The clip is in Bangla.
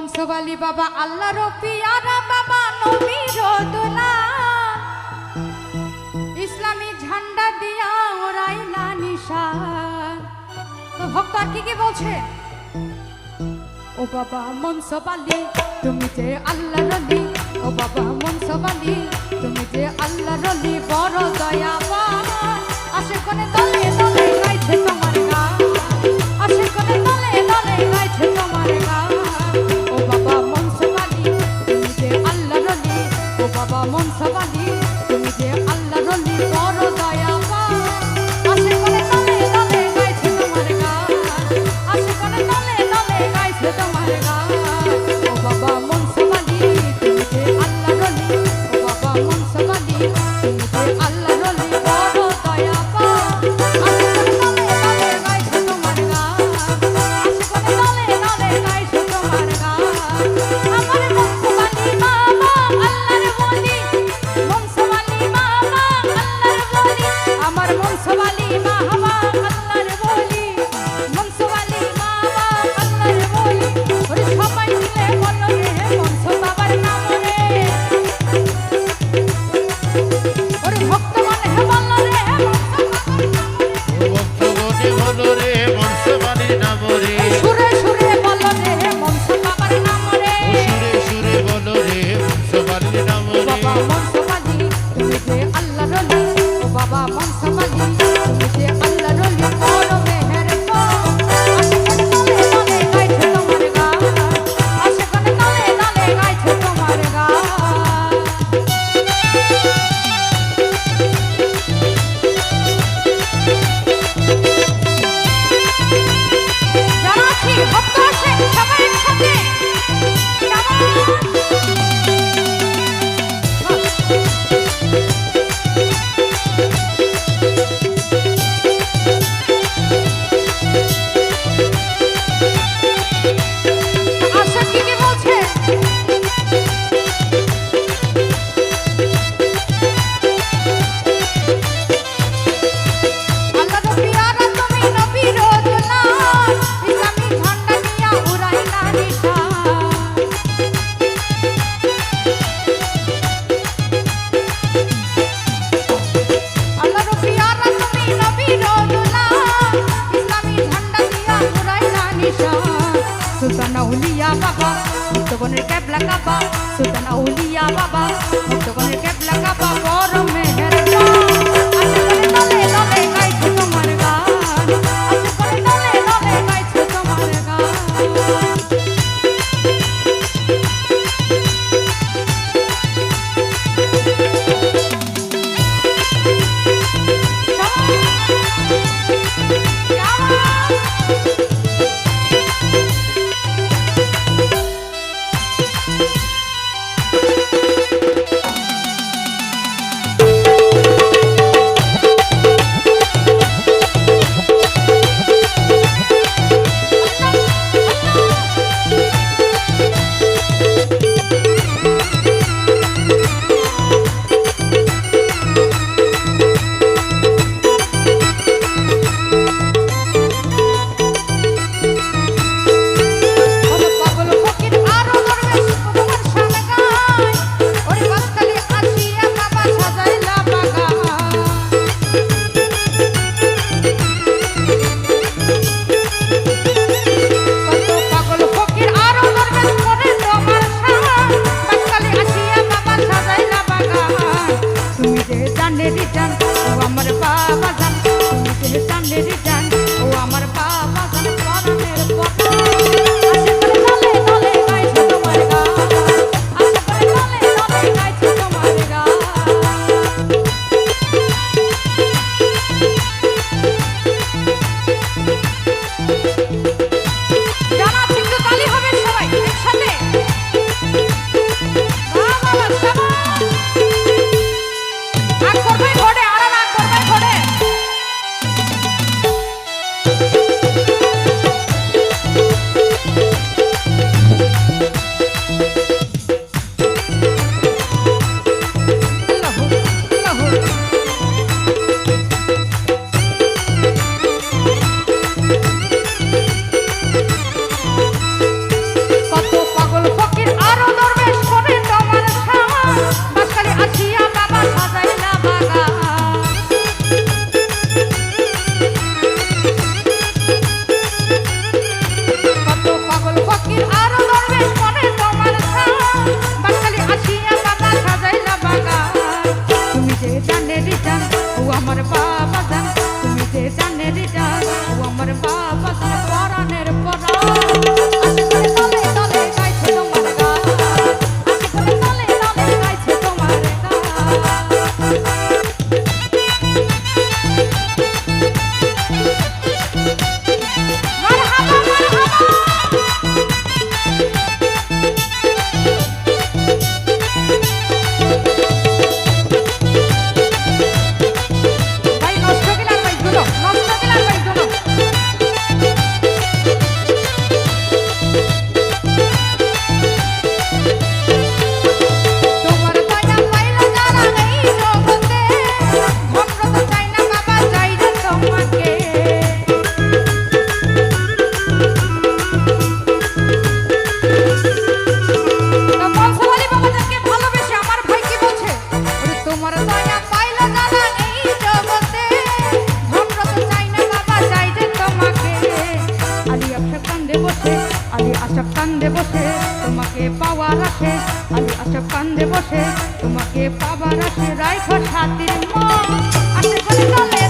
মনসুবালি বাবা আল্লাহর পিয়ারা বাবা নবীর দোলা ইসলামী ঝান্ডা দিয়া ওরাইলা নিশান। তো ভক্ত আর কি বলছে? ও বাবা মনসুবালি তুমি যে আল্লাহর ওলি, ও বাবা মনসুবালি তুমি যে আল্লাহর ওলি, বড় দয়াবান আশিকনে দলে দলে গাইছে তোমার গান, আশিকনে দলে দলে গাইছে তোমার গান। ও বাবা মনসুবালি তুমি যে আল্লাহর ওলি, ও বাবা মনসুবালি তুমি যে আল্লাহর ওলি, বড় দয়াবান আশিকনে দলে দলে গাইছে তোমার গান, আশিকনে দলে দলে গাইছে তোমার গান। ও বাবা মনসুবালি তুমি যে আল্লাহর ওলি, ও বাবা মনসুবালি তুমি যে আল্লাহর ওলি, বড় দয়াবান আশিকনে দলে দলে গাইছে তোমার গান, আশিকনে দলে দলে গাইছে তোমার গান। আমার মনসুবালি বাবা আল্লাহর ওলি, মনসুবালি বাবা আল্লাহর ওলি, আমার মনসুবালি বাবা আল্লাহর ওলি, মনসুবালি বাবা আল্লাহর ওলি। ওরে সবাই মিলে বলো রে মনসু বাবার নাম রে, ওরে ভক্ত মনে বলো রে মনসু বাবার নাম রে, ভক্তগণে বলো রে মনসুবালির নাম রে, সুরে সুরে বলো রে মনসু বাবার নাম রে। সুরে সুরে বলো রে মনসুবালির নাম ও বাবা রে। মনসুবালি তুমি যে আল্লাহর ওলি, ও বাবা মনসুবালি তুমি যে আল্লাহর ওলি, বড় মেহেরবান আশিকনে দলে দলে গাইছে তোমার গান, আশিকনে দলে দলে গাইছে তোমার গান। যারা আছি ভক্ত আসে সবাই একসাথে আশা কি বলছে? আল্লাহর পিয়ারা তুমি নবীর দোলা ইসলামী ঝান্ডা নিয়া উড়াইলা নিশান। আল্লাহর পিয়ারা তুমি নবীর দোলা ইসলামী ঝান্ডা নিয়া উড়াইলা নিশান। সুলতান আউলিয়া বাবা মুক্তগণের কেবলা কাবা, সুলতান আউলিয়া বাবা মুক্তগণের কেবলা কাবা, বড় মেহেরবান আশিকনে দলে দলে গাইছে তোমার গান, আশিকনে দলে দলে গাইছে তোমার গান। আমার বাবা জান তুমি যে জানের জান ও আমার বাবা জান পরাণের পরাণ আশে করে তলে তলে গাইছে তোমার গান আশে করে তলে তলে গাইছে তোমার গান মারহাবা ভাই নষ্ট গিলার ভাই দুলো নষ্ট গিলার ভাই দুলো তোমার দয়া পাইলো যারা এই জগতে ভদ্র তো চাই না বাবা চাই রে তোমাকে তো মনসাবালি বাবাদেরকে ভালোবেসে আমার ভাই কি বলছে ওরে তোমার দয়া পাইলো যারা এই জগতে ভদ্র তো চাই না বাবা চাই রে তোমাকে আলী আশাক কান্দে বসে আলী আশাক কান্দে বসে তোমাকে পাওয়ার আসে আলী আশাক কান্দে বসে তোমাকে পাওয়ার আসে রাইখো সাথীর মন আশে করে চলে